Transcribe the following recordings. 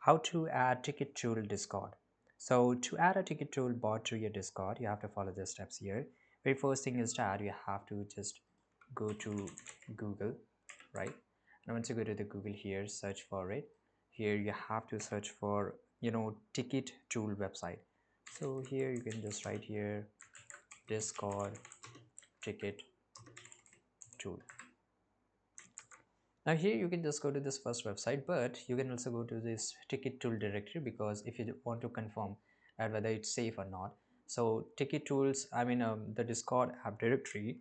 How to add ticket tool Discord. So to add a ticket tool bot to your Discord, you have to follow the steps here. Very first thing is that you have to just go to Google, right? And once you go to the Google here, search for it. Here you have to search for, ticket tool website. So here you can just write here Discord ticket tool. Now here you can just go to this first website, but you can also go to this ticket tool directory, because if you want to confirm whether it's safe or not. So ticket tools, the Discord app directory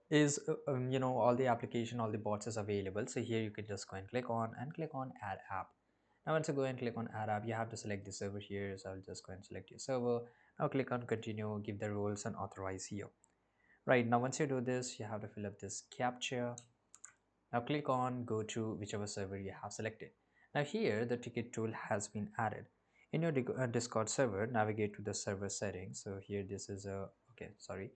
is all the application, all the bots is available. So here you can just go and click on add app. Now once you go and click on add app, you have to select the server here. So I'll just go and select your server. Now click on continue, give the roles and authorize here. Right now once you do this, you have to fill up this captcha. Now click on go to whichever server you have selected. Now here the ticket tool has been added. In your Discord server, navigate to the server settings. So here this is a okay, sorry.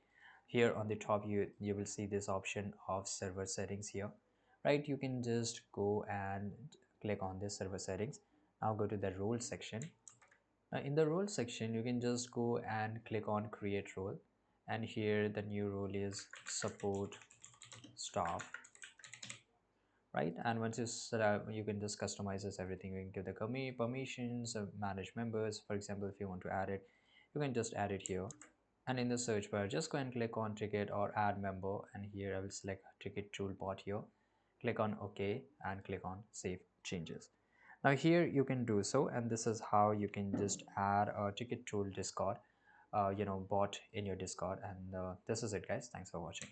Here on the top you will see this option of server settings here. Right, you can just go and click on this server settings. Now go to the role section. Now in the role section, you can just go and click on create role, and here the new role is support staff, right? And once you set up, you can just customize this everything. You can give the permissions, manage members. For example, if you want to add it, you can just add it here. And in the search bar, just go and click on ticket or add member, and here I will select ticket toolbot here. Click on OK and click on save changes. Now here you can do so, and this is how you can just add a ticket tool Discord bot in your Discord. And this is it, guys. Thanks for watching.